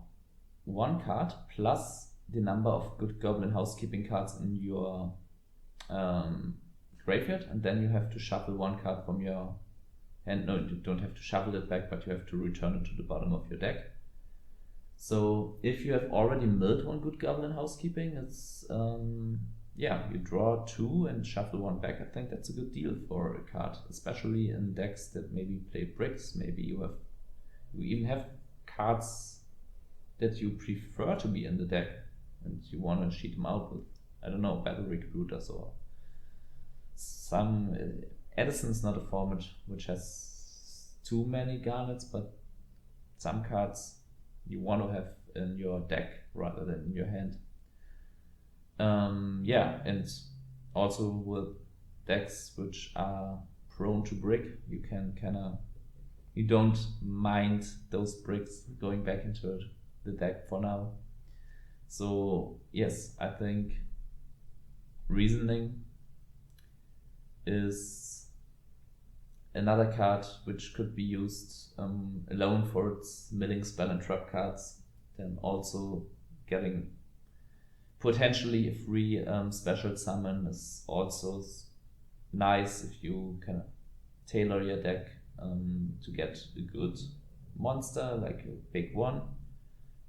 one card plus the number of Good Goblin Housekeeping cards in your graveyard, and then you have to shuffle one card from your hand. No, you don't have to shuffle it back, but you have to return it to the bottom of your deck. So if you have already milled one Good Goblin Housekeeping, it's you draw two and shuffle one back. I think that's a good deal for a card, especially in decks that maybe play bricks. Maybe you even have cards that you prefer to be in the deck, and you want to cheat them out with, I don't know, Battle Recruiters or some. Edison's not a format which has too many garnets, but some cards you want to have in your deck rather than in your hand. And also with decks which are prone to brick, you can you don't mind those bricks going back into the deck for now. So yes, I think Reasoning is another card which could be used alone for its milling spell and trap cards, then also getting potentially a free special summon is also nice if you can tailor your deck to get a good monster, like a big one.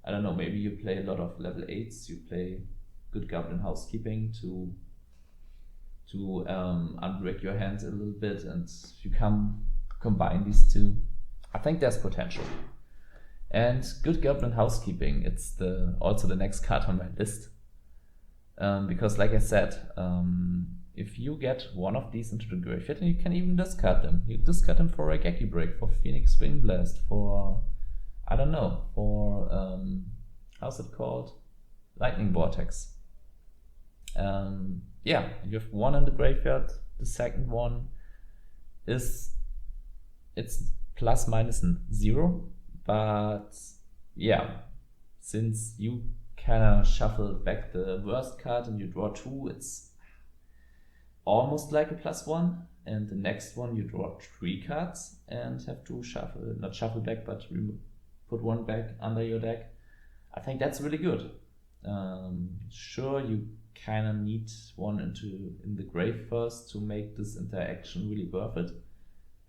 I don't know, maybe you play a lot of level 8s, you play Good Goblin Housekeeping to unbrick your hands a little bit, and you combine these two. I think there's potential. And Good Goblin Housekeeping, it's also the next card on my list. Because like I said, if you get one of these into the graveyard, you can even discard them. You discard them for Raigeki Break, for Phoenix Wing Blast, for, I don't know, for, how's it called? Lightning Vortex. You have one in the graveyard. The second one it's plus minus 0, But yeah, since you kinda shuffle back the worst card and you draw 2, it's almost like a +1. And the next one you draw 3 cards and have to shuffle, not shuffle back, but put 1 back under your deck. I think that's really good. Sure, you kind of need 1 in the grave first to make this interaction really worth it.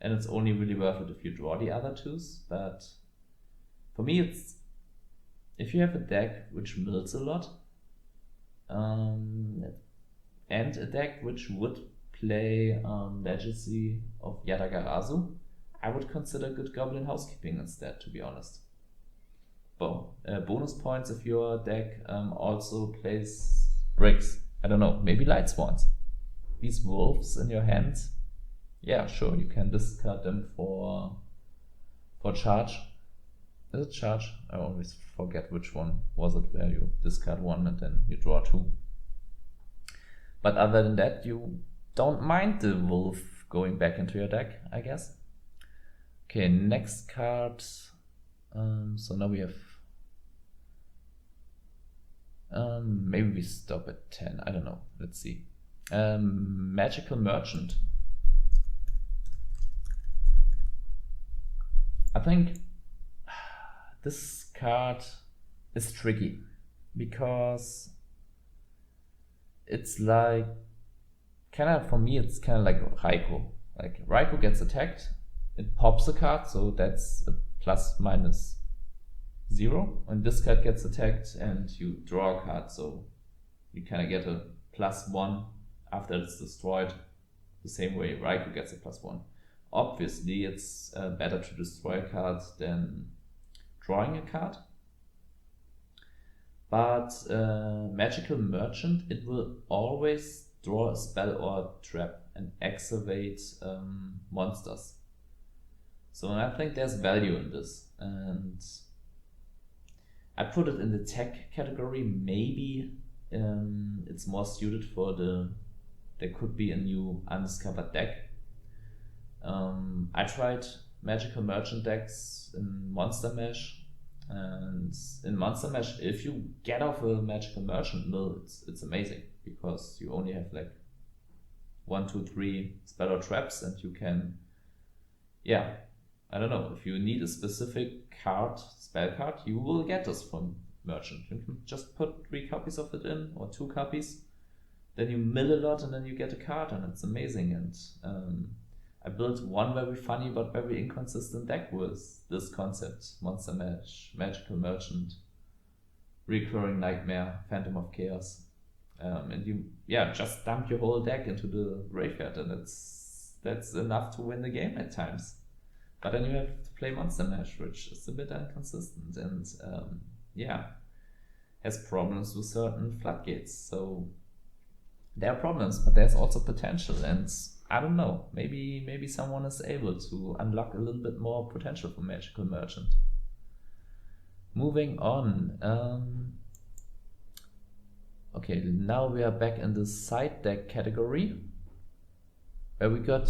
And it's only really worth it if you draw the other 2s. But for me, it's if you have a deck which mills a lot, and a deck which would play Legacy of Yadagarasu, I would consider good Goblin Housekeeping instead, to be honest. Bonus points if your deck also plays bricks. I don't know, maybe Light Swans. These wolves in your hands, yeah, sure, you can discard them for charge. Is it charge? I always forget which one was it, where you discard 1 and then you draw 2. But other than that, you don't mind the wolf going back into your deck, I guess. Okay, next card. So now we have... maybe we stop at 10, I don't know, let's see. Magical Merchant. I think this card is tricky because it's like for me it's kind of like Raikou. Like Raikou gets attacked, it pops a card, so that's a ±0, and this card gets attacked and you draw a card, so you kind of get a +1 after it's destroyed, the same way Raikou gets a +1. Obviously it's better to destroy a card than drawing a card, but Magical Merchant, it will always draw a spell or a trap and activate monsters. So I think there's value in this, and I put it in the tech category. Maybe it's more suited for there could be a new undiscovered deck. I tried Magical Merchant decks in Monster Mash, and in Monster Mash, if you get off a Magical Merchant mill, it's amazing, because you only have like 1, 2, 3 spell or traps, and you can, yeah, I don't know, if you need a specific spell card, you will get this from Merchant. You can just put 3 copies of it in, or 2 copies, then you mill a lot and then you get a card, and it's amazing. And I built one very funny but very inconsistent deck with this concept: Monster Mash, Magical Merchant, Recurring Nightmare, Phantom of Chaos. And you just dump your whole deck into the graveyard, and that's enough to win the game at times. But then you have to play Monster Mash, which is a bit inconsistent, and has problems with certain floodgates. So there are problems, but there's also potential, and I don't know, maybe someone is able to unlock a little bit more potential for Magical Merchant. Moving on. Okay, now we are back in the side deck category, where we got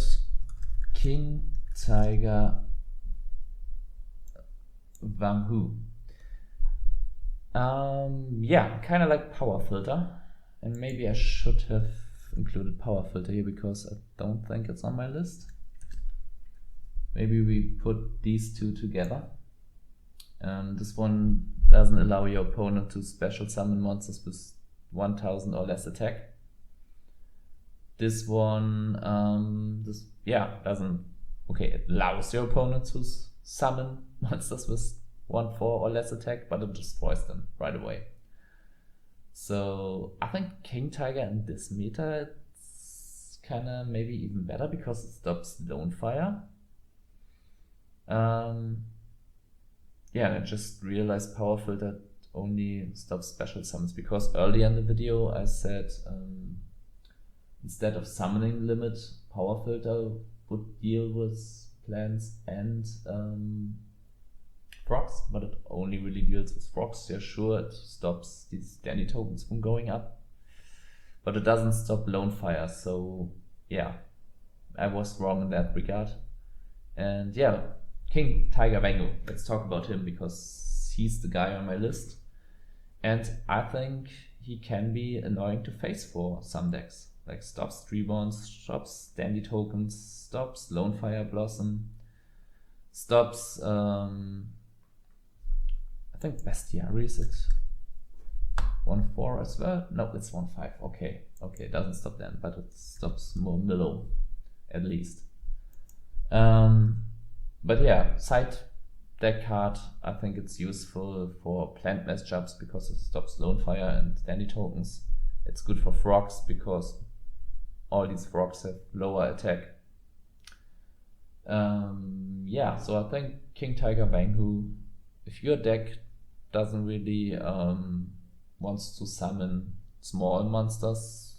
King Tiger Wang Hu. Kind of like Power Filter, and maybe I should have included Power Filter here because I don't think it's on my list. Maybe we put these two together. This one doesn't allow your opponent to special summon monsters with 1000 or less attack. This one doesn't. Okay, it allows your opponent to summon monsters with 1/4 or less attack, but it destroys them right away. So I think King Tiger in this meta, it's kinda maybe even better because it stops Lone Fire. And I just realized Power Filter only stops special summons, because earlier in the video I said instead of summoning limit, Power Filter would deal with plants and frogs, but it only really deals with frogs. Yeah, sure, it stops these dandy tokens from going up, but it doesn't stop Lone Fire. So yeah, I was wrong in that regard. And King Tiger Vangu. Let's talk about him because he's the guy on my list. And I think he can be annoying to face for some decks. Like stops Treeborn, stops Dandy Tokens, stops Lonefire Blossom, stops I think Bestiary is it 1-4 as well? No, it's 1-5. Okay, it doesn't stop then, but it stops more Milo at least. But yeah, side deck card, I think it's useful for plant matchups because it stops Lonefire and Dandy Tokens. It's good for frogs because all these frogs have lower attack. Yeah, so I think King Tiger Vangu, if your deck doesn't really wants to summon small monsters,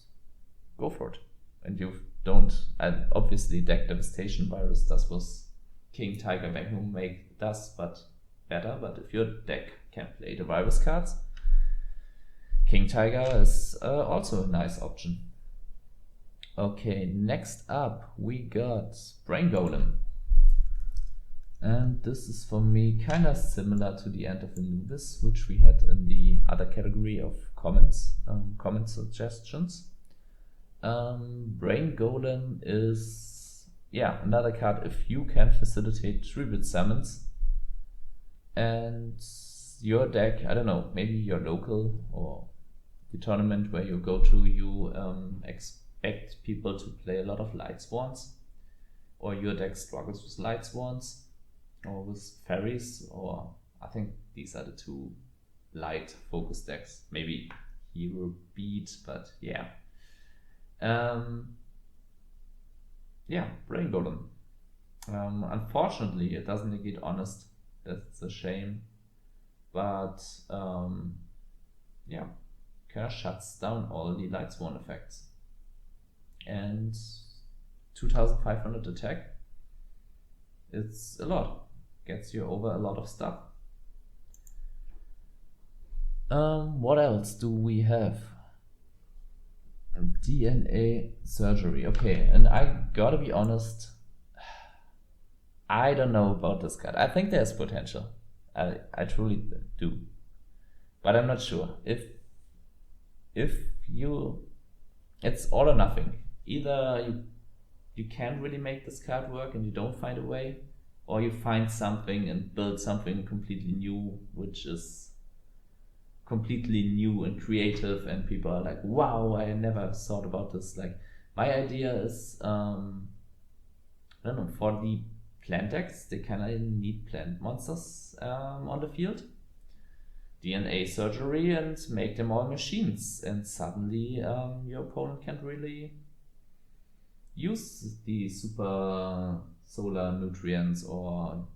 go for it. And you don't, and obviously deck Devastation Virus, das was King Tiger Vangu does, but better. But if your deck can play the virus cards, King Tiger is also a nice option. Okay, next up we got Brain Golem. And this is for me kind of similar to the End of Anubis, which we had in the other category of comments, comment suggestions. Brain Golem is, yeah, another card if you can facilitate 3-bit summons and your deck, I don't know, maybe your local or the tournament where you go to, you expect people to play a lot of Light Swans, or your deck struggles with Light Swans or with Fairies, or I think these are the two light focus decks, maybe Hero Beat, but yeah. Yeah, Brain Golem. Unfortunately, it doesn't negate Honest. That's a shame. But yeah, kind of shuts down all the Light Swan effects. And 2500 attack. It's a lot. Gets you over a lot of stuff. What else do we have? DNA Surgery. Okay, and I gotta be honest, I don't know about this card. I think there's potential. I truly do. But I'm not sure. If you, it's all or nothing. Either you can't really make this card work and you don't find a way, or you find something and build something completely new, which is completely new and creative, and people are like, wow, I never thought about this. Like, my idea is, I don't know, for the plant decks, they kind of need plant monsters on the field. DNA Surgery and make them all machines, and suddenly your opponent can't really use the super solar nutrients or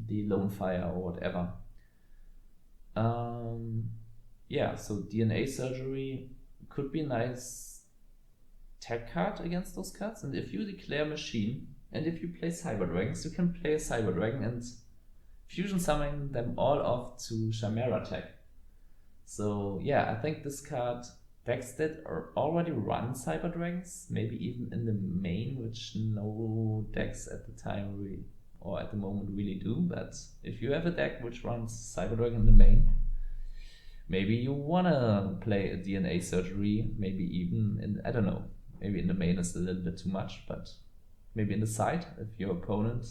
the lone fire or whatever. Yeah, so DNA Surgery could be a nice tech card against those cards, and if you declare machine and if you play Cyber Dragons, you can play a Cyber Dragon and fusion summon them all off to Chimera tech. So yeah, I think this card, decks that already run Cyber Dragons, maybe even in the main, which no decks at the time really, or at the moment really do, but if you have a deck which runs Cyber Dragon in the main, maybe you wanna play a DNA Surgery, maybe even in, I don't know, maybe in the main is a little bit too much, but maybe in the side, if your opponent,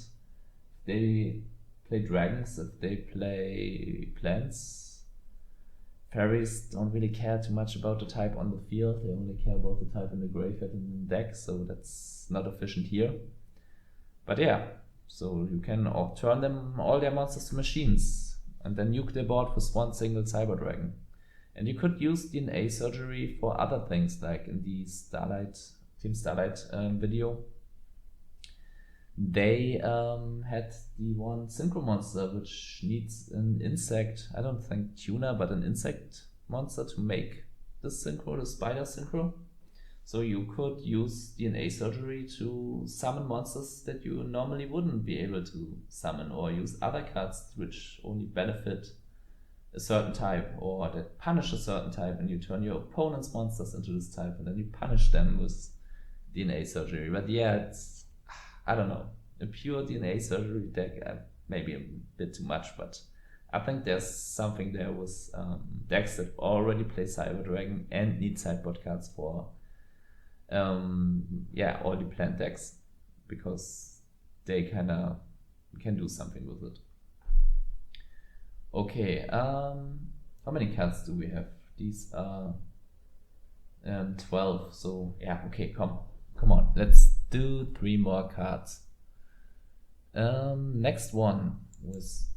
they play dragons, if they play plants, Fairies don't really care too much about the type on the field, they only care about the type in the graveyard and the deck, so that's not efficient here. But yeah, so you can turn them, all their monsters to machines, and then nuke their board with one single Cyber Dragon. And you could use DNA Surgery for other things, like in the Team Starlight video. They had the one Synchro monster which needs an insect, I don't think tuner, but an insect monster to make the Synchro, the Spider Synchro. So you could use DNA Surgery to summon monsters that you normally wouldn't be able to summon, or use other cards which only benefit a certain type or that punish a certain type, and you turn your opponent's monsters into this type and then you punish them with DNA Surgery. But yeah, it's, I don't know. a pure DNA surgery deck, maybe a bit too much, but I think there's something there with decks that already play Cyber Dragon and need sideboard cards for all the plant decks, because they kinda can do something with it. Okay, how many cards do we have? These are 12, so yeah, okay, come on, let's do 3 more cards. Next one was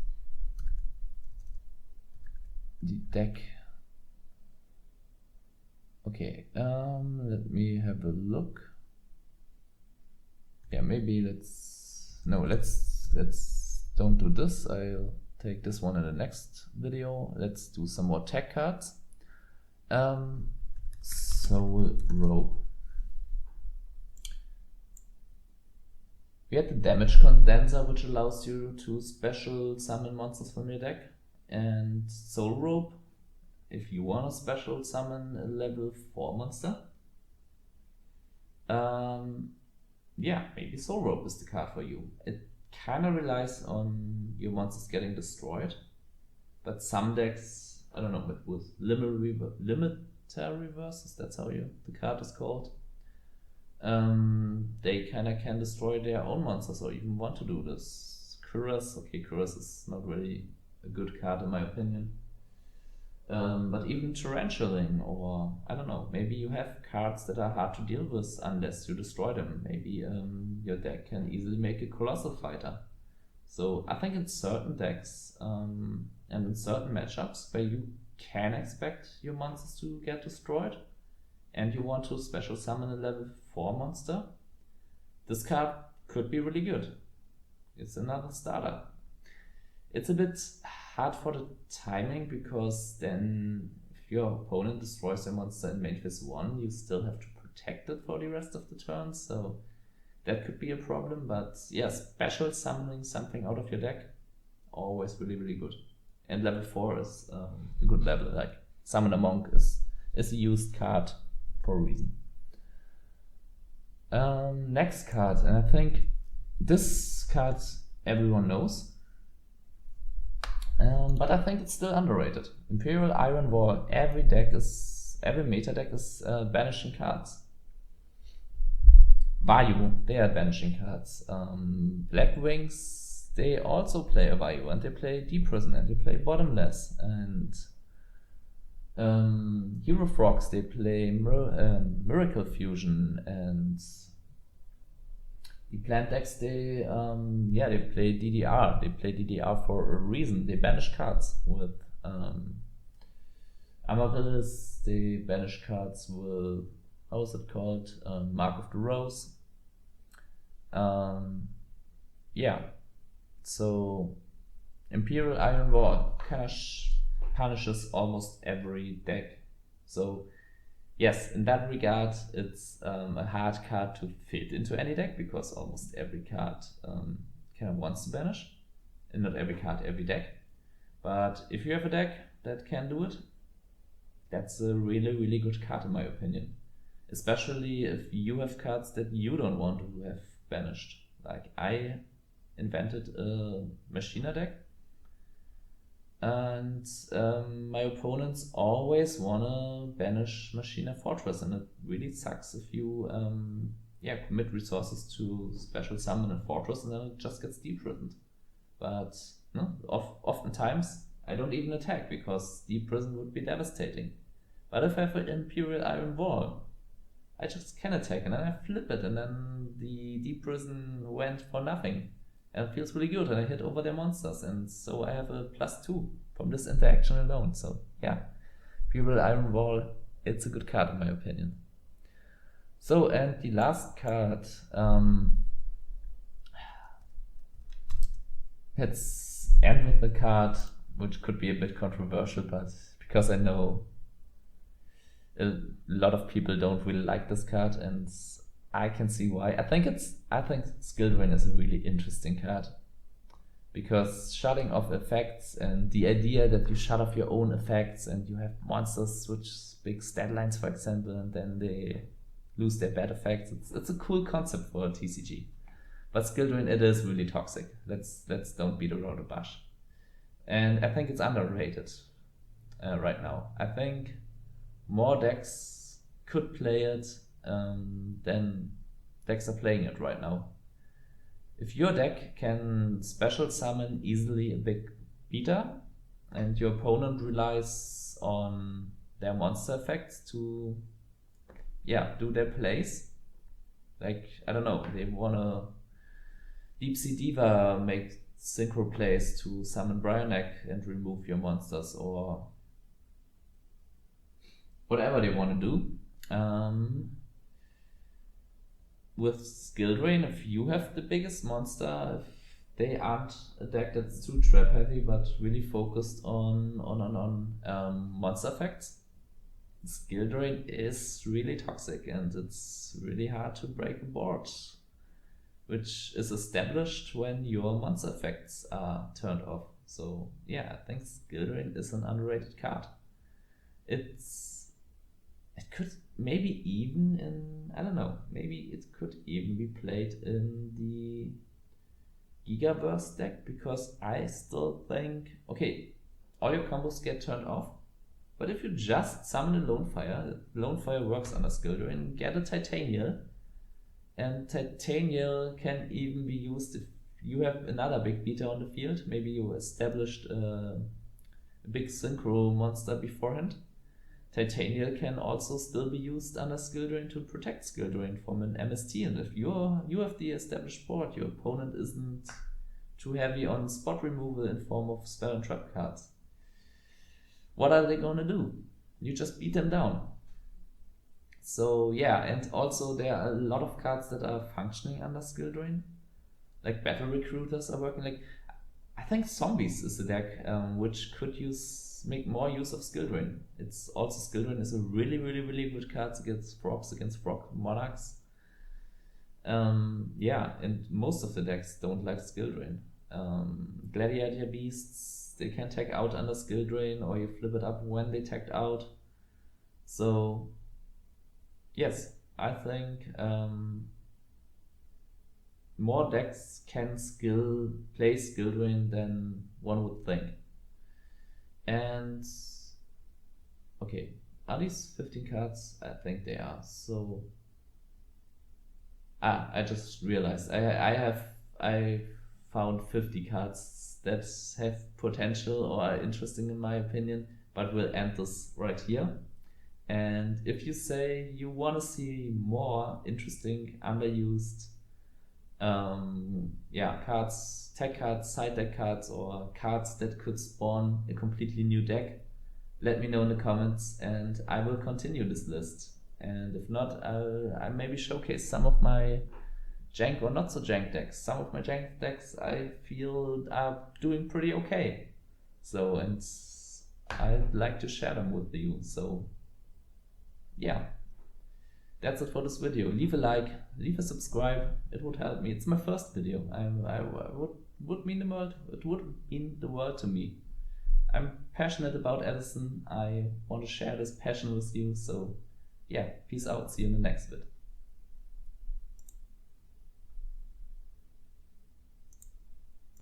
the deck. Okay, let me have a look. Yeah, maybe let's don't do this. I'll take this one in the next video. Let's do some more tech cards. Soul Rope. We had the Damage Condenser, which allows you to special summon monsters from your deck, and Soul Rope, if you want to special summon a level 4 monster. Yeah, maybe Soul Rope is the card for you. It kind of relies on your monsters getting destroyed, but some decks, I don't know, with Limiter Reverses, that's how the card is called, they kind of can destroy their own monsters or even want to do this. Cuirass is not really a good card in my opinion. But even Tarantuling, or I don't know, maybe you have cards that are hard to deal with unless you destroy them. Maybe your deck can easily make a Colossal Fighter. So I think in certain decks and in certain matchups where you can expect your monsters to get destroyed and you want to special summon a level 4 monster, this card could be really good. It's another starter. It's a bit hard for the timing, because then if your opponent destroys a monster in main phase 1, you still have to protect it for the rest of the turn, so that could be a problem. But yeah, special summoning something out of your deck, always really, really good. And level 4 is a good level, like Summon a Monk is a used card for a reason. Next card, and I think this card everyone knows, but I think it's still underrated. Imperial Iron Wall. Every meta deck is banishing cards. Vayu, they are banishing cards. Black Wings, they also play a Vayu, and they play Deep Prison, and they play Bottomless, and Hero Frogs, they play Miracle Fusion, and the plant decks, they play DDR. They play DDR for a reason. They banish cards with Amaryllis. They banish cards with, how is it called? Mark of the Rose. So Imperial Iron Wall kind of punishes almost every deck. So yes, in that regard, it's a hard card to fit into any deck, because almost every card kind of wants to banish, and not every card, every deck. But if you have a deck that can do it, that's a really, really good card in my opinion. Especially if you have cards that you don't want to have banished. Like I invented a Machina deck, and my opponents always wanna banish Machina Fortress, and it really sucks if you commit resources to special summon a Fortress and then it just gets Deep Prisoned. But no, oftentimes I don't even attack, because Deep Prison would be devastating. But if I have an Imperial Iron Wall, I just can attack, and then I flip it, and then the Deep Prison went for nothing. And it feels really good, and I hit over their monsters, and so I have a +2 from this interaction alone. So yeah, Imperial Iron Wall, it's a good card in my opinion. So, and the last card, let's end with the card, which could be a bit controversial, but because I know a lot of people don't really like this card, and I can see why. I think Skill Drain is a really interesting card, because shutting off effects, and the idea that you shut off your own effects and you have monsters switch big stat lines, for example, and then they lose their bad effects. It's a cool concept for a TCG. But skill drain, it is really toxic. Let's don't beat around the bush. And I think it's underrated right now. I think more decks could play it than decks are playing it right now. If your deck can special summon easily a big beater, and your opponent relies on their monster effects to do their plays, like, I don't know, they wanna Deep Sea Diva make synchro plays to summon Brionek and remove your monsters, or whatever they want to do. With skill drain, if you have the biggest monster, if they aren't a deck that's too trap heavy but really focused on monster effects, skill drain is really toxic and it's really hard to break a board, which is established when your monster effects are turned off. So yeah, I think skill drain is an underrated card. It could maybe even in, I don't know, maybe it could even be played in the Gigaverse deck, because I still think, okay, all your combos get turned off, but if you just summon a Lone Fire works under skill drain, get a Titanial, and Titanial can even be used if you have another big beater on the field. Maybe you established a big synchro monster beforehand. Titanial can also still be used under skill drain to protect skill drain from an MST, and if you have the established board, your opponent isn't too heavy on spot removal in form of spell and trap cards, what are they gonna do? You just beat them down. So yeah, and also there are a lot of cards that are functioning under skill drain, like battle recruiters are working. Like, I think Zombies is a deck which could make more use of skill drain. It's also, skill drain is a really good card against frogs, against frog monarchs. And most of the decks don't like skill drain. Gladiator beasts, they can tag out under skill drain, or you flip it up when they tagged out. So yes, I think more decks can play skill drain than one would think. And okay, are these 15 cards? I think they are. So I just realized I found 50 cards that have potential or are interesting in my opinion, but we'll end this right here. And if you say you want to see more interesting, underused cards, tech cards, side deck cards, or cards that could spawn a completely new deck, let me know in the comments and I will continue this list. And if not, I maybe showcase some of my jank or not so jank decks. Some of my jank decks I feel are doing pretty okay. So, and I'd like to share them with you. So yeah, that's it for this video. Leave a like, leave a subscribe, it would help me. It's my first video. It would mean the world to me. I'm passionate about Edison. I want to share this passion with you. So yeah, peace out. See you in the next vid.